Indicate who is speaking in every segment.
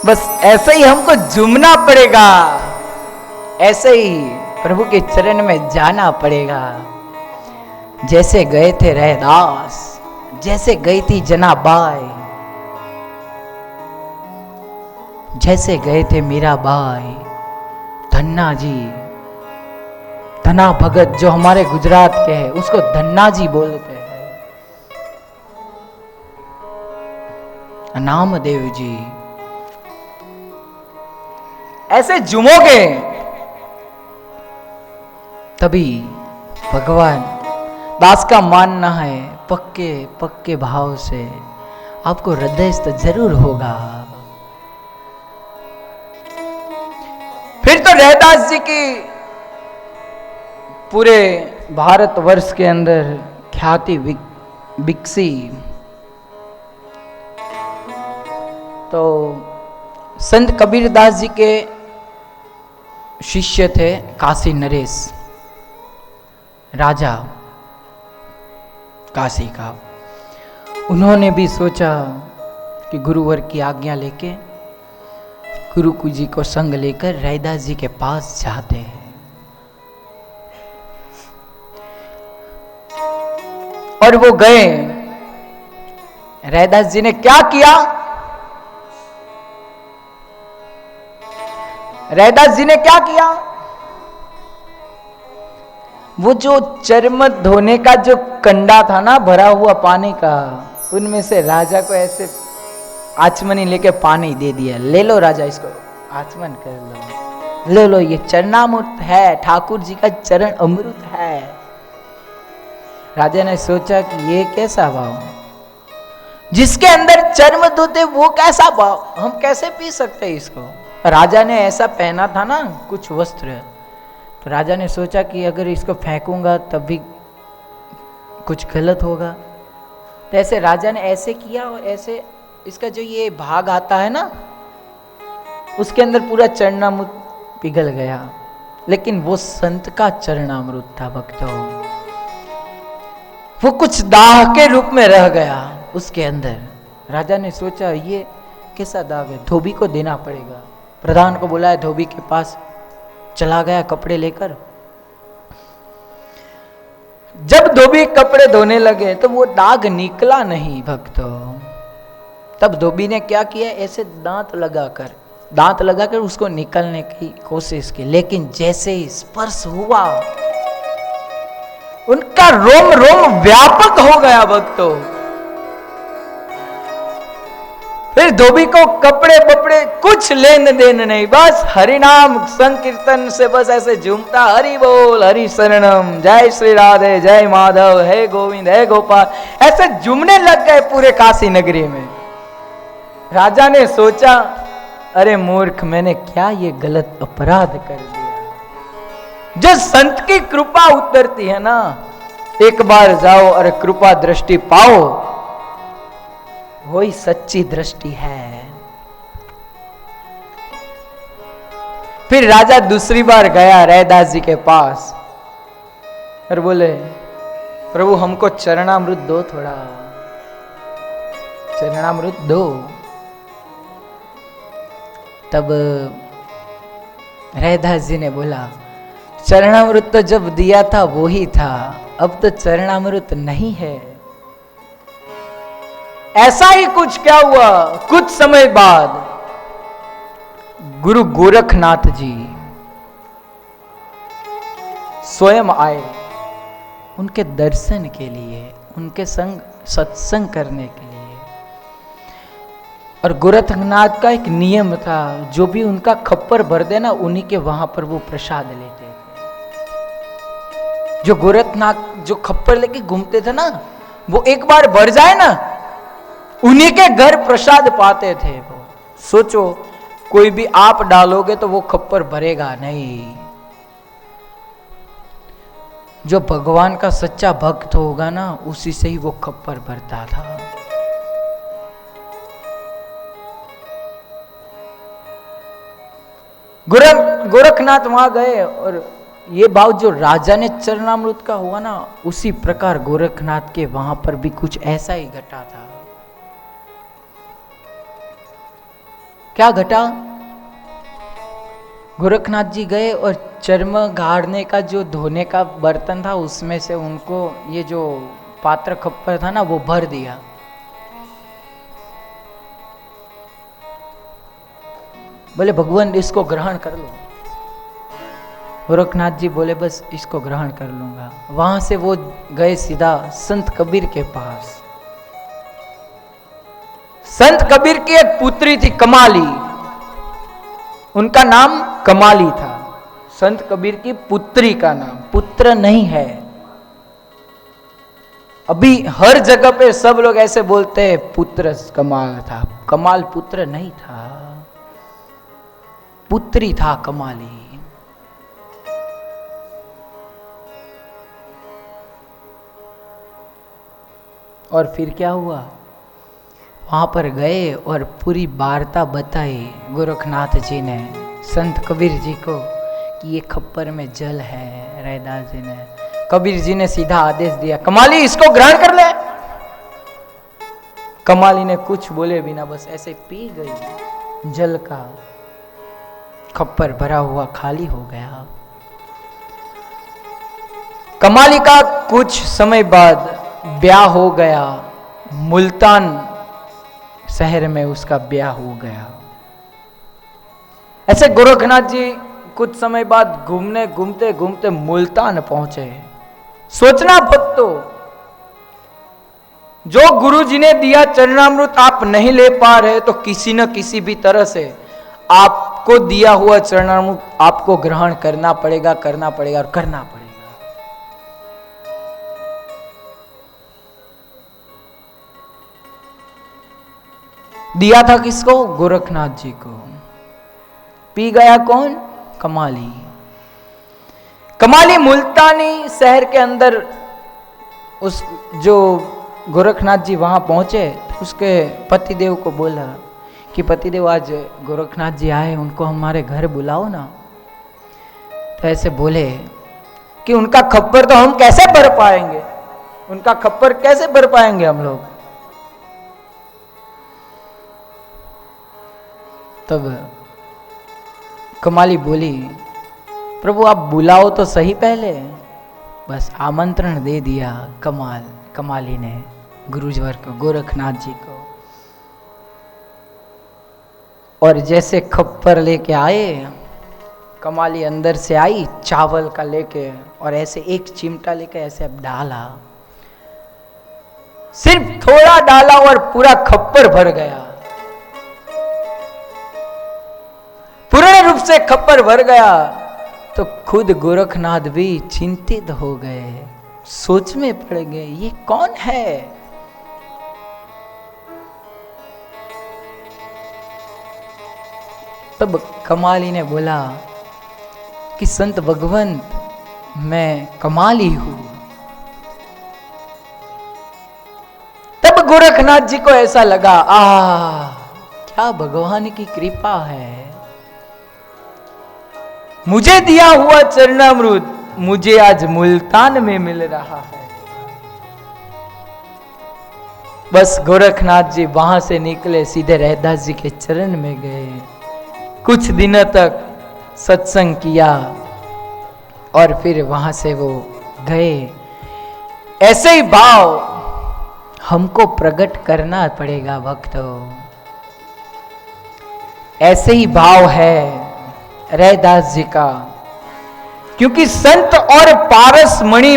Speaker 1: बस ऐसे ही हमको झूमना पड़ेगा, ऐसे ही प्रभु के चरण में जाना पड़ेगा। जैसे गए थे रैदास, जैसे गई थी जनाबाई, जैसे गए थे मीराबाई, धन्ना जी, धना भगत जो हमारे गुजरात के हैं उसको धन्ना जी बोलते हैं, नामदेव जी। ऐसे झूमोगे तभी भगवान। दास का मानना है पक्के पक्के भाव से आपको हृदयस्थ जरूर होगा। फिर तो रैदास जी की पूरे भारतवर्ष के अंदर ख्याति विकसी। तो संत कबीरदास जी के शिष्य थे काशी नरेश, राजा काशी का। उन्होंने भी सोचा कि गुरुवर की आज्ञा लेके गुरु जी को संग लेकर रैदास जी के पास जाते हैं। और वो गए। रैदास जी ने क्या किया? रैदास जी ने क्या किया? वो जो चर्म धोने का जो कंडा था ना भरा हुआ पानी का, उनमें से राजा को ऐसे आचमनी लेके पानी दे दिया। ले लो राजा, इसको आचमन कर लो, ले लो, ये चरणामृत है, ठाकुर जी का चरण अमृत है। राजा ने सोचा कि ये कैसा भाव, जिसके अंदर चर्म धोते वो कैसा भाव, हम कैसे पी सकते हैं इसको। राजा ने ऐसा पहना था ना कुछ वस्त्र, तो राजा ने सोचा कि अगर इसको फेंकूंगा तब भी कुछ गलत होगा। तो ऐसे राजा ने ऐसे किया और ऐसे इसका जो ये भाग आता है ना उसके अंदर पूरा चरणामृत पिघल गया। लेकिन वो संत का चरणामृत था भक्तों, वो कुछ दाग के रूप में रह गया उसके अंदर। राजा ने सोचा ये कैसा दाग है, धोबी को देना पड़ेगा। प्रधान को बुलाया, धोबी के पास चला गया कपड़े लेकर। जब धोबी कपड़े धोने लगे तो वो दाग निकला नहीं भक्तों। तब धोबी ने क्या किया, ऐसे दांत लगाकर उसको निकलने की कोशिश की। लेकिन जैसे ही स्पर्श हुआ उनका रोम रोम व्यापक हो गया भक्तों। फिर धोबी को कपड़े बपड़े कुछ लेन देन नहीं, बस हरिनाम संकीर्तन से बस ऐसे झूमता, हरि बोल हरि शरणम, जय श्री राधे, जय माधव, हे गोविंद, हे गोपाल, ऐसे झूमने लग गए पूरे काशी नगरी में। राजा ने सोचा अरे मूर्ख, मैंने क्या ये गलत अपराध कर दिया। जो संत की कृपा उतरती है ना, एक बार जाओ और कृपा दृष्टि पाओ, वही सच्ची दृष्टि है। फिर राजा दूसरी बार गया रैदास जी के पास और बोले प्रभु हमको चरणामृत दो, थोड़ा चरणामृत दो। तब रैदास जी ने बोला चरणामृत तो जब दिया था वो ही था, अब तो चरणामृत नहीं है। ऐसा ही कुछ क्या हुआ, कुछ समय बाद गुरु गोरखनाथ जी स्वयं आए उनके दर्शन के लिए, उनके संग सत्संग करने के लिए। और गोरखनाथ का एक नियम था, जो भी उनका खप्पर भर देना उन्हीं के वहां पर वो प्रसाद लेते थे। जो गोरखनाथ जो खप्पर लेके घूमते थे ना, वो एक बार भर जाए ना उन्हीं के घर प्रसाद पाते थे वो। सोचो कोई भी आप डालोगे तो वो खप्पर भरेगा नहीं। जो भगवान का सच्चा भक्त होगा ना उसी से ही वो खप्पर भरता था। गोरखनाथ वहां गए और ये भाव जो राजा ने चरणामृत का हुआ ना, उसी प्रकार गोरखनाथ के वहां पर भी कुछ ऐसा ही घटा था क्या घटा? गोरखनाथ जी गए और चर्म गाड़ने का जो धोने का बर्तन था उसमें से उनको ये जो पात्र खप्पर था ना वो भर दिया। बोले भगवान इसको ग्रहण कर लो। गोरखनाथ जी बोले बस इसको ग्रहण कर लूंगा। वहां से वो गए सीधा संत कबीर के पास। संत कबीर की एक पुत्री थी कमाली, उनका नाम कमाली था। संत कबीर की पुत्री का नाम, पुत्र नहीं है। अभी हर जगह पे सब लोग ऐसे बोलते हैं पुत्र कमाल था, कमाल पुत्र नहीं था, पुत्री था कमाली। और फिर क्या हुआ? वहां पर गए और पूरी वार्ता बताई गोरखनाथ जी ने संत कबीर जी को कि ये खप्पर में जल है। रैदास जी ने, कबीर जी ने सीधा आदेश दिया कमाली इसको ग्रहण कर ले। कमाली ने कुछ बोले बिना बस ऐसे पी गई। जल का खप्पर भरा हुआ खाली हो गया। कमाली का कुछ समय बाद ब्याह हो गया। मुल्तान शहर में उसका ब्याह हो गया। ऐसे गोरखनाथ जी कुछ समय बाद घूमने घूमते घूमते मुल्तान पहुंचे। सोचना भक्तों, जो गुरु जी ने दिया चरणामृत आप नहीं ले पा रहे तो किसी न किसी भी तरह से आपको दिया हुआ चरणामृत आपको ग्रहण करना पड़ेगा, करना पड़ेगा और करना पड़ेगा। दिया था किसको? गोरखनाथ जी को। पी गया कौन? कमाली। कमाली मुल्तानी शहर के अंदर उस जो गोरखनाथ जी वहां पहुंचे, उसके पतिदेव को बोला कि पतिदेव आज गोरखनाथ जी आए, उनको हमारे घर बुलाओ ना। तो ऐसे बोले कि उनका खप्पर तो हम कैसे भर पाएंगे, उनका खप्पर कैसे भर पाएंगे हम लोग। तब कमाली बोली प्रभु आप बुलाओ तो सही पहले। बस आमंत्रण दे दिया कमाली ने गुरुजवर को, गोरखनाथ जी को। और जैसे खप्पर लेके आए, कमाली अंदर से आई चावल का लेके और ऐसे एक चिमटा लेके ऐसे अब डाला, सिर्फ थोड़ा डाला और पूरा खप्पर भर गया। पूर्ण रूप से खप्पर भर गया। तो खुद गोरखनाथ भी चिंतित हो गए, सोच में पड़ गए ये कौन है। तब कमाली ने बोला कि संत भगवंत मैं कमाली हूं। तब गोरखनाथ जी को ऐसा लगा क्या भगवान की कृपा है, मुझे दिया हुआ चरणामृत मुझे आज मुल्तान में मिल रहा है। बस गोरखनाथ जी वहां से निकले, सीधे रैदास जी के चरण में गए। कुछ दिनों तक सत्संग किया और फिर वहां से वो गए। ऐसे ही भाव हमको प्रकट करना पड़ेगा भक्तों। ऐसे ही भाव है रैदास जी का, क्योंकि संत और पारस मणि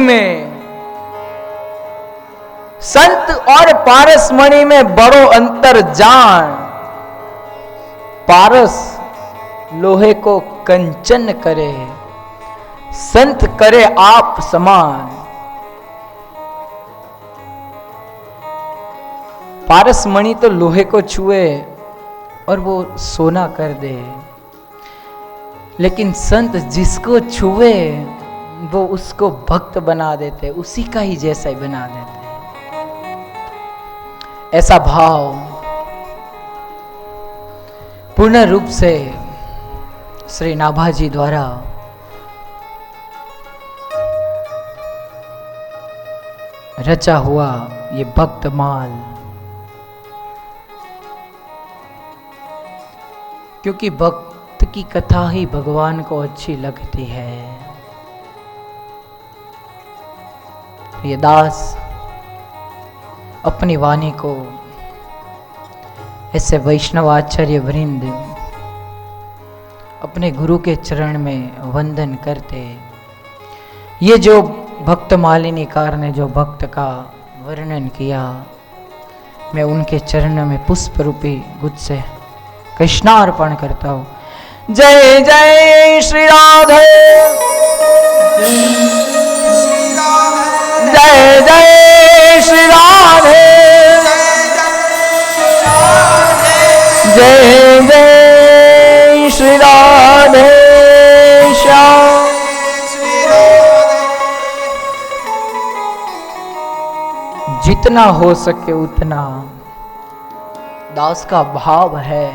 Speaker 1: में बड़ो अंतर जान। पारस लोहे को कंचन करे, संत करे आप समान। पारस मणि तो लोहे को छुए और वो सोना कर दे, लेकिन संत जिसको छुए वो उसको भक्त बना देते, उसी का ही जैसा ही बना देते। ऐसा भाव पूर्ण रूप से श्री नाभाजी द्वारा रचा हुआ ये भक्तमाल क्योंकि भक्त की कथा ही भगवान को अच्छी लगती है। ये दास अपनी वाणी को ऐसे वैष्णव आचार्य वृंद अपने गुरु के चरण में वंदन करते। ये जो भक्त मालिनीकार ने जो भक्त का वर्णन किया, मैं उनके चरणों में पुष्प रूपी गुच्छ से कृष्णार्पण करता हूँ। जय जय श्री राधे, जय जय श्री राधे, जय जय श्री राधे श्याम। जितना हो सके उतना दास का भाव है।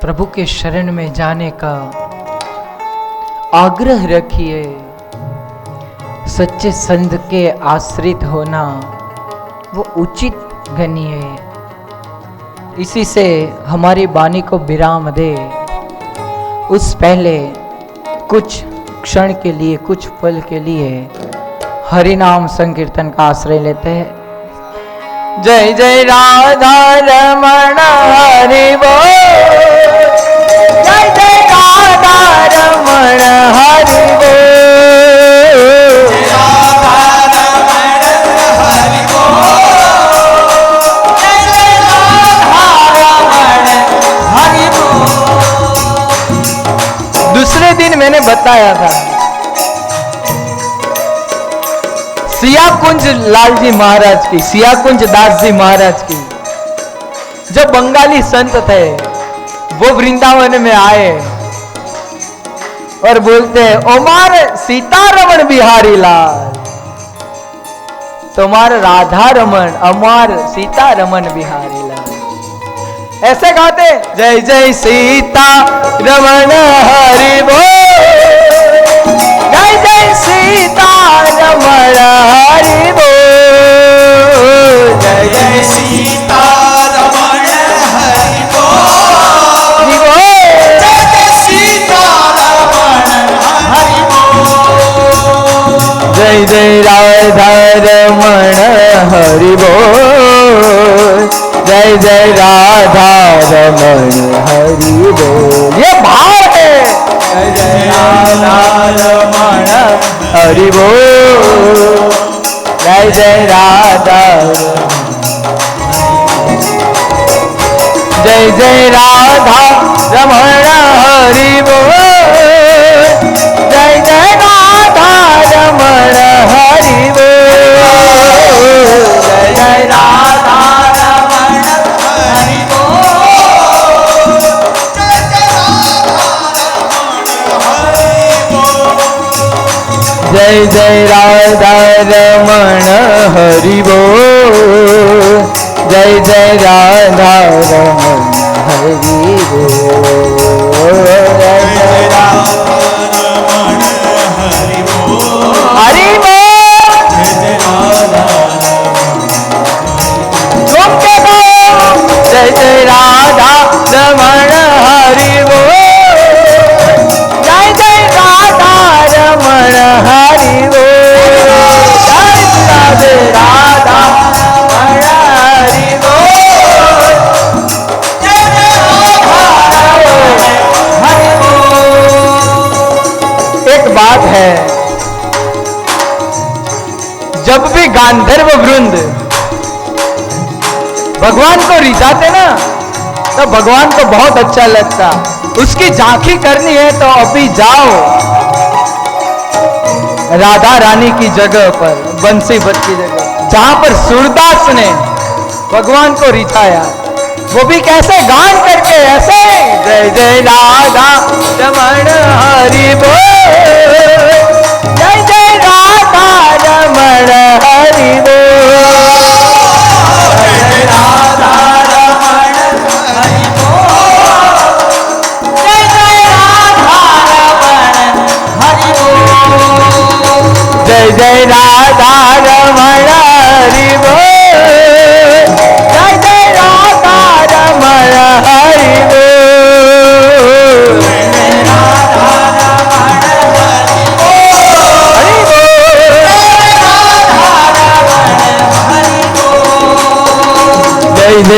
Speaker 1: प्रभु के शरण में जाने का आग्रह रखिए। सच्चे संत के आश्रित होना वो उचित गणिए। इसी से हमारी वाणी को विराम दे, उस पहले कुछ क्षण के लिए, कुछ पल के लिए हरि नाम संकीर्तन का आश्रय लेते हैं। जय जय राधा रमण हरि बोल, जय जय राधा रमण हरि बोल, दूसरे दिन मैंने बताया था सियाकुंज लाल जी महाराज की, सियाकुंज दास जी महाराज की, जो बंगाली संत थे, वो वृंदावन में आए और बोलते हैं, ओमार सीतारमण बिहारी लाल, तुम्हार राधा रमन अमार सीतारमण बिहारी लाल। ऐसे गाते, जय जय सीता रमण हरि बोल, जय जय सीता रमण हरि बोल, जय जय सीता रमण हरि बोल, जय जय सीता रमण हरि बोल, जय जय राधा रमण हरि बोल, जय जय राधा रमण हरि बोल। ये भाव है, जय जय राधा रमण हरि बोल, जय जय राधा, जय जय राधा रमण हरि बोल, जय जय राधा रमण हरि बोल, जय जय राधा जय जय राधा रमण हरि बोल, जय जय राधा रमण हरि बोल, जय जय राधा रमण हरि बोल, हरि बोल, जय जय राधा तुम के बोल, जय जय राधा रमण हरि बोल, जय जय राधा रमण हरि बोल, जय राधा रमण हरि बोल, जय जय राधा हरि बोल। एक बात है, जब भी गांधर्व वृंद भगवान को रिझाते ना, तो भगवान को बहुत अच्छा लगता। उसकी झांकी करनी है तो अभी जाओ राधा रानी की जगह पर, बंसी भट्ट की जगह, जहां पर सूरदास ने भगवान को रिझाया, वो भी कैसे गान करके, ऐसे जय जय राधा रमण हरि बोल, जय जय राधा रमण हरि बोल, जय जय राधा रमण हरि बोल, जय जय राधा रमण हरि बोल, जय जय राधा रमण हरि बोल, जय जय राधा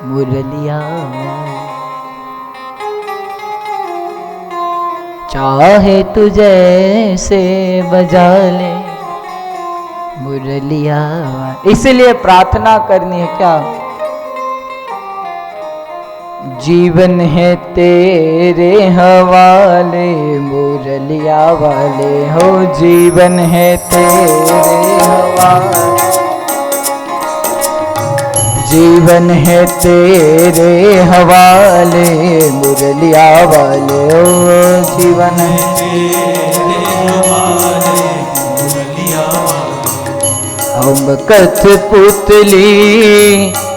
Speaker 1: मुरलिया चाहे तुझे से बजा ले मुरलिया। इसलिए प्रार्थना करनी है क्या? जीवन है तेरे हवाले मुरलिया वाले हो, जीवन है तेरे हवाले, जीवन है तेरे हवाले मुरलिया वाले हो, जीवन है
Speaker 2: तेरे हवाले मुरलिया वाले।
Speaker 1: हम कठपुतली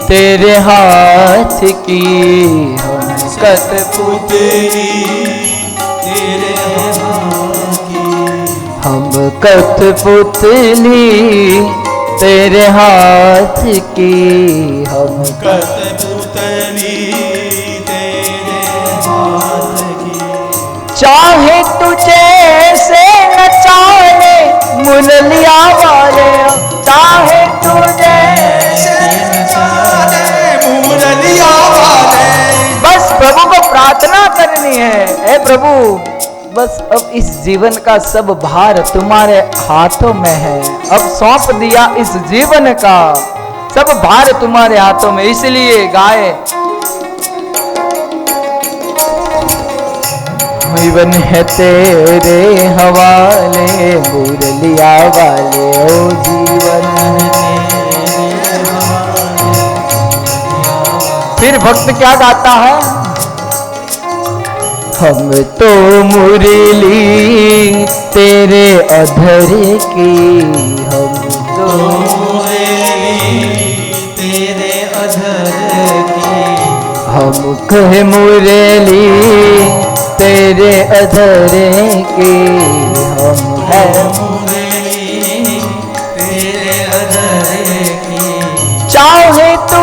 Speaker 1: तेरे हाथ की, हम कठपुतली
Speaker 2: तेरे हाथ की,
Speaker 1: हम कठपुतली तेरे हाथ की, हम
Speaker 2: कठपुतली तेरे हाथ की।
Speaker 1: चाहे तुझे से नचा ले मुरलिया वाले, चाहे तुझे
Speaker 2: मुरलिया वाले।
Speaker 1: बस प्रभु को प्रार्थना करनी है, हे प्रभु बस अब इस जीवन का सब भार तुम्हारे हाथों में है, अब सौंप दिया इस जीवन का सब भार तुम्हारे हाथों में। इसलिए गाए जीवन है तेरे हवाले मुरलिया वाले ओ, जीवन है तेरे हवाले। फिर भक्त क्या गाता है? हम तो मुरली तेरे अधर की, हम तो
Speaker 2: मुरली तेरे अधर की,
Speaker 1: हम कहे मुरली तेरे अधर की, हम है
Speaker 2: मुरली तेरे अधर की।
Speaker 1: चाहे तू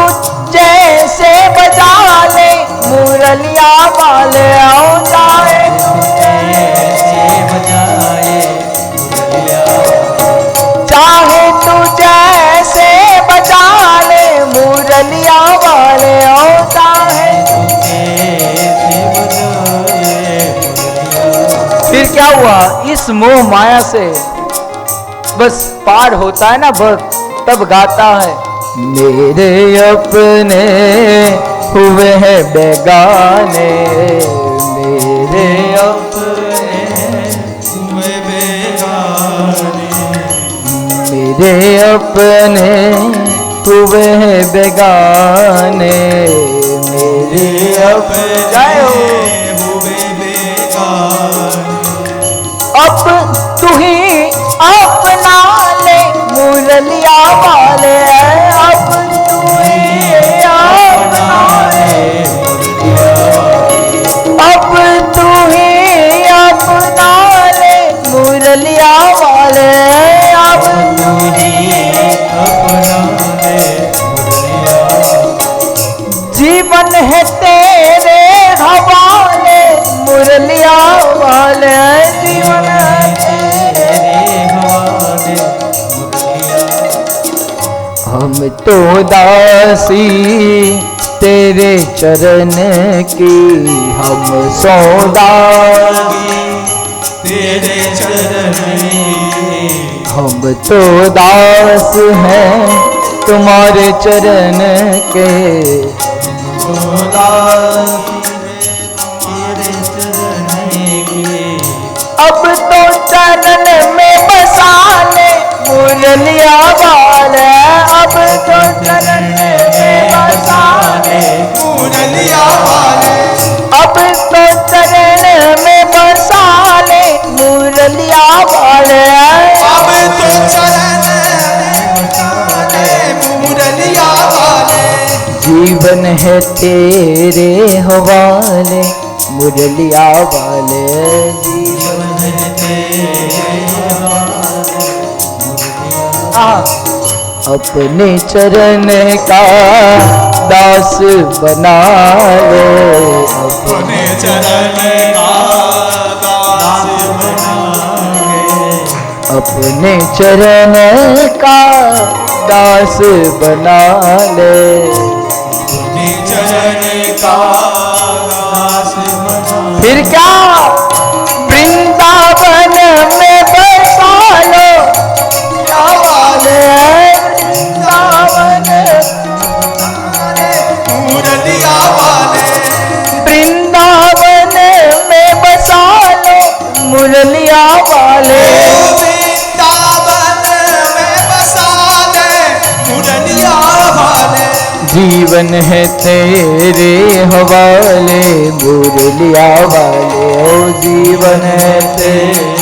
Speaker 1: जैसे बजा ले मुरलिया वाले आओ, चाहे
Speaker 2: जैसे बजाए मुरलिया,
Speaker 1: चाहे तू जैसे बजा ले मुरलिया वाले आओ, चाहे
Speaker 2: जैसे बजाए मुरलिया।
Speaker 1: फिर क्या हुआ? इस मोह माया से बस पार होता है ना भक्त, तब गाता है मेरे अपने हुए हैं बेगाने, मेरे
Speaker 2: अपने हुए बेगाने,
Speaker 1: मेरे अपने हुए हैं बेगाने, मेरे अपने
Speaker 2: हुए बेगाने।
Speaker 1: अब तू ही अपना ले मुरलिया वाले, अब तू ही अपना ले, अब तू ही अपना ले मुरलिया वाले, अब तू ही
Speaker 2: अपना ले मुरलिया।
Speaker 1: जीवन है तेरे हवाले मुरलिया वाले, जीवन है
Speaker 2: तेरे हवाले मुरलिया।
Speaker 1: हम तो दासी तेरे चरण की, हम सौदागी
Speaker 2: तेरे चरण
Speaker 1: हम तो दास हैं तुम्हारे चरण के,
Speaker 2: तुम्हारे चरण के।
Speaker 1: अब तो चरण में बसा ले मुरलिया वाले, अब तो चरण में बसा ले
Speaker 2: मुरलिया वाले,
Speaker 1: अब तो चरण में बसा ले मुरलिया वाले,
Speaker 2: अब तो चरण मुरलिया वाले।
Speaker 1: जीवन है तेरे हवाले मुरलिया वाले, जीवन है तेरे हवाले। अपने चरण का दास बना ले,
Speaker 2: अपने चरण का दास बना ले,
Speaker 1: अपने चरण का दास बना ले,
Speaker 2: अपने का दास बना।
Speaker 1: फिर क्या वृंदावन में बसा लो,
Speaker 2: क्या वाले
Speaker 1: वृंदावन
Speaker 2: मुरलिया वाले,
Speaker 1: वृंदावन में बसा लो मुरलिया वाले।
Speaker 2: वृंदावन में बसा दे मुरलिया वाले।
Speaker 1: जीवन है तेरे हवाले मुरलिया वाले, ओ जीवन है तेरे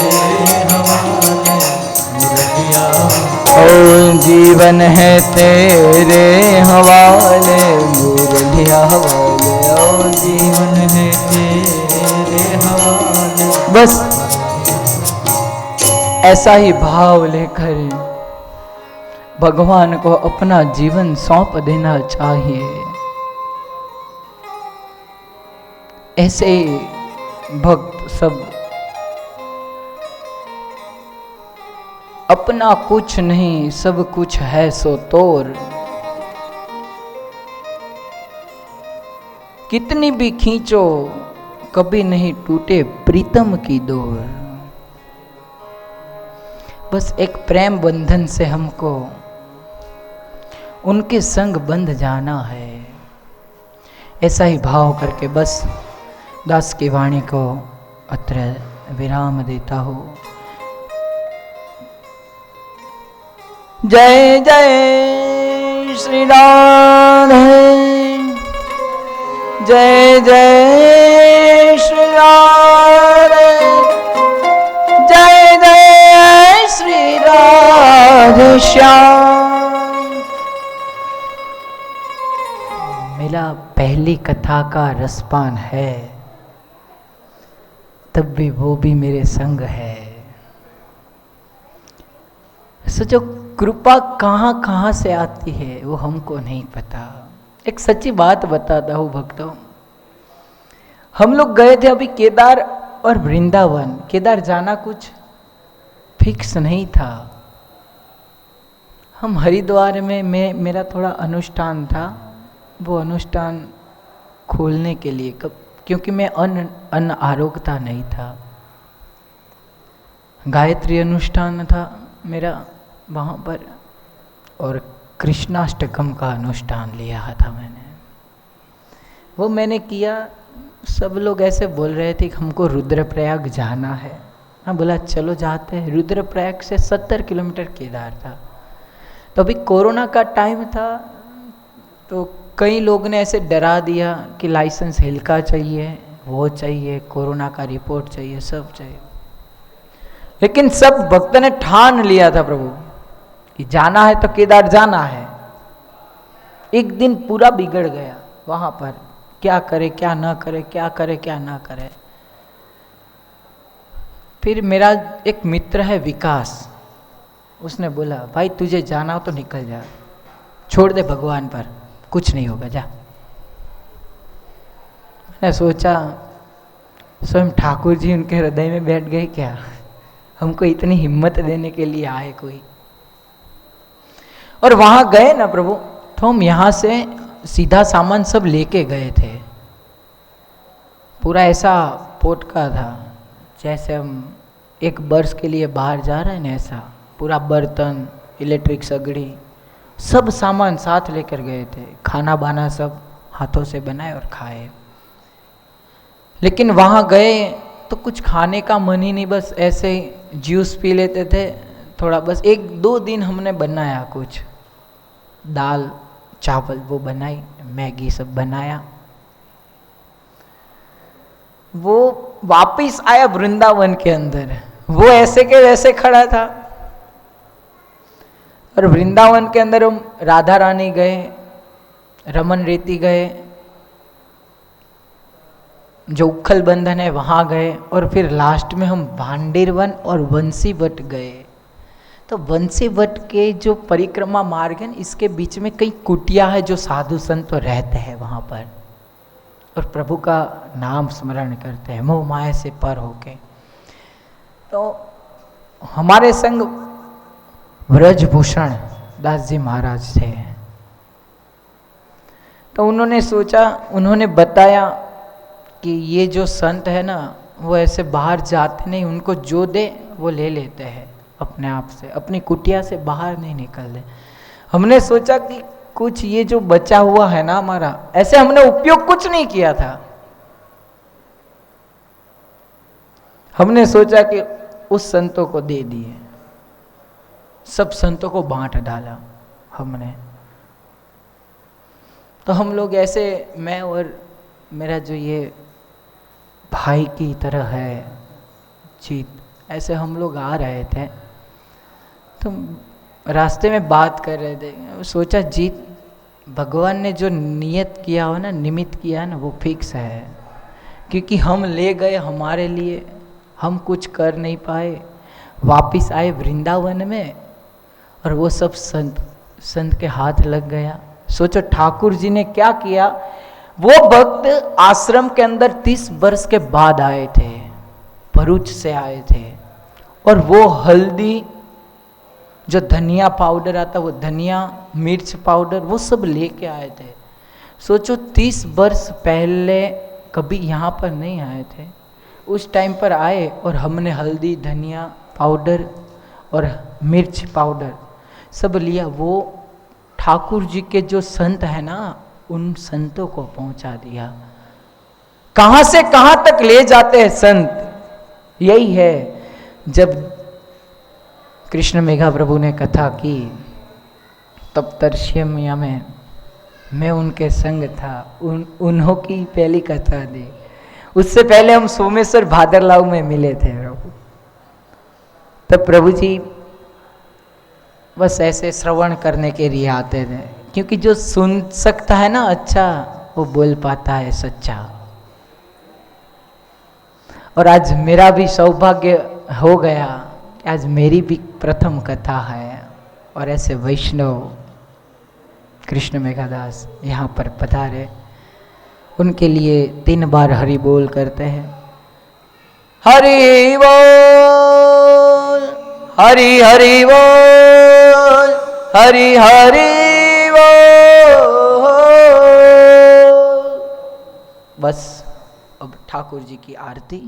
Speaker 1: ओ जीवन है तेरे हवाले मुरलिया वाले, ओ जीवन है तेरे हवाले। बस ऐसा ही भाव लेकर भगवान को अपना जीवन सौंप देना चाहिए। ऐसे भक्त सब अपना कुछ नहीं सब कुछ है सो तोर, कितनी भी खींचो कभी नहीं टूटे प्रीतम की डोर। बस एक प्रेम बंधन से हमको उनके संग बंध जाना है। ऐसा ही भाव करके बस दास की वाणी को अत्र विराम देता हूँ। जय जय श्री राधे, जय जय श्री राधे, जय जय श्री राधे श्याम। मेरा पहली कथा का रसपान है, तब भी वो भी मेरे संग है। सोचो कृपा कहाँ कहाँ से आती है वो हमको नहीं पता। एक सच्ची बात बताता हूँ भक्तों, हम लोग गए थे अभी केदार और वृंदावन। केदार जाना कुछ फिक्स नहीं था। हम हरिद्वार में मेरा थोड़ा अनुष्ठान था, वो अनुष्ठान खोलने के लिए क्योंकि मैं अन्न आरोग्यता नहीं था। गायत्री अनुष्ठान था मेरा वहाँ पर, और कृष्णाष्टकम का अनुष्ठान लिया था मैंने। वो मैंने किया। सब लोग ऐसे बोल रहे थे कि हमको रुद्रप्रयाग जाना है। हाँ बोला चलो जाते हैं। रुद्रप्रयाग से 70 किलोमीटर केदार था। तो अभी कोरोना का टाइम था, तो कई लोग ने ऐसे डरा दिया कि लाइसेंस हिलका चाहिए, वो चाहिए, कोरोना का रिपोर्ट चाहिए, सब चाहिए। लेकिन सब भक्त ने ठान लिया था प्रभु कि जाना है तो केदार जाना है। एक दिन पूरा बिगड़ गया वहाँ पर, क्या करे क्या ना करे, क्या करे क्या ना करे। फिर मेरा एक मित्र है विकास, उसने बोला भाई तुझे जाना हो तो निकल जा, छोड़ दे भगवान पर, कुछ नहीं होगा जा। मैंने सोचा स्वयं ठाकुर जी उनके हृदय में बैठ गए क्या, हमको इतनी हिम्मत देने के लिए आए कोई। और वहां गए ना प्रभु, तो हम यहाँ से सीधा सामान सब लेके गए थे। पूरा ऐसा पोट का था जैसे हम एक वर्ष के लिए बाहर जा रहे हैं ना, ऐसा पूरा बर्तन, इलेक्ट्रिक सगड़ी, सब सामान साथ लेकर गए थे। खाना बाना सब हाथों से बनाए और खाए। लेकिन वहाँ गए तो कुछ खाने का मन ही नहीं, बस ऐसे ही जूस पी लेते थे थोड़ा। बस 1-2 दिन हमने बनाया कुछ, दाल चावल वो बनाई, मैगी सब बनाया। वो वापिस आया वृंदावन के अंदर, वो ऐसे के वैसे खड़ा था। और वृंदावन के अंदर हम राधा रानी गए, रमन रेती गए, जो उखल बंधन है वहाँ गए, और फिर लास्ट में हम भांडेरवन और वंशी वट गए। तो वंशी वट के जो परिक्रमा मार्ग है, इसके बीच में कई कुटिया है जो साधु संत तो रहते हैं वहाँ पर, और प्रभु का नाम स्मरण करते हैं मोह माया से पर होके। तो हमारे संग ब्रजभूषण दास जी महाराज थे। तो उन्होंने सोचा, उन्होंने बताया कि ये जो संत है ना, वो ऐसे बाहर जाते नहीं, उनको जो दे वो ले लेते हैं अपने आप से, अपनी कुटिया से बाहर नहीं निकलते। हमने सोचा कि कुछ ये जो बचा हुआ है ना हमारा, ऐसे हमने उपयोग कुछ नहीं किया था। हमने सोचा कि उस संतों को दे दिए, सब संतों को बांट डाला हमने। तो हम लोग ऐसे, मैं और मेरा जो ये भाई की तरह है जीत, ऐसे हम लोग आ रहे थे, तो रास्ते में बात कर रहे थे। सोचा जीत, भगवान ने जो नियत किया हो ना, निमित्त किया है ना, वो फिक्स है। क्योंकि हम ले गए हमारे लिए, हम कुछ कर नहीं पाए, वापिस आए वृंदावन में और वो सब संत के हाथ लग गया। सोचो ठाकुर जी ने क्या किया। वो भक्त आश्रम के अंदर 30 वर्ष के बाद आए थे, भरूच से आए थे, और वो हल्दी, जो धनिया पाउडर आता, वो धनिया मिर्च पाउडर, वो सब लेके आए थे। सोचो 30 वर्ष पहले कभी यहाँ पर नहीं आए थे, उस टाइम पर आए और हमने हल्दी, धनिया पाउडर और मिर्च पाउडर सब लिया। वो ठाकुर जी के जो संत है ना, उन संतों को पहुंचा दिया। कहां से कहां तक ले जाते हैं संत। यही है, जब कृष्ण मेघा प्रभु ने कथा की तब तरसियमिया में मैं उनके संग था, उन्हों की पहली कथा दी। उससे पहले हम सोमेश्वर भादरलाव में मिले थे प्रभु। तब प्रभु जी बस ऐसे श्रवण करने के लिए आते थे, क्योंकि जो सुन सकता है ना अच्छा, वो बोल पाता है सच्चा। और आज मेरा भी सौभाग्य हो गया, आज मेरी भी प्रथम कथा है, और ऐसे वैष्णव कृष्ण मेघादास यहाँ पर पधारे। उनके लिए 3 बार हरि बोल करते हैं। हरि बोल, हरि हरि बोल, हरि हरि बोल। बस अब ठाकुर जी की आरती।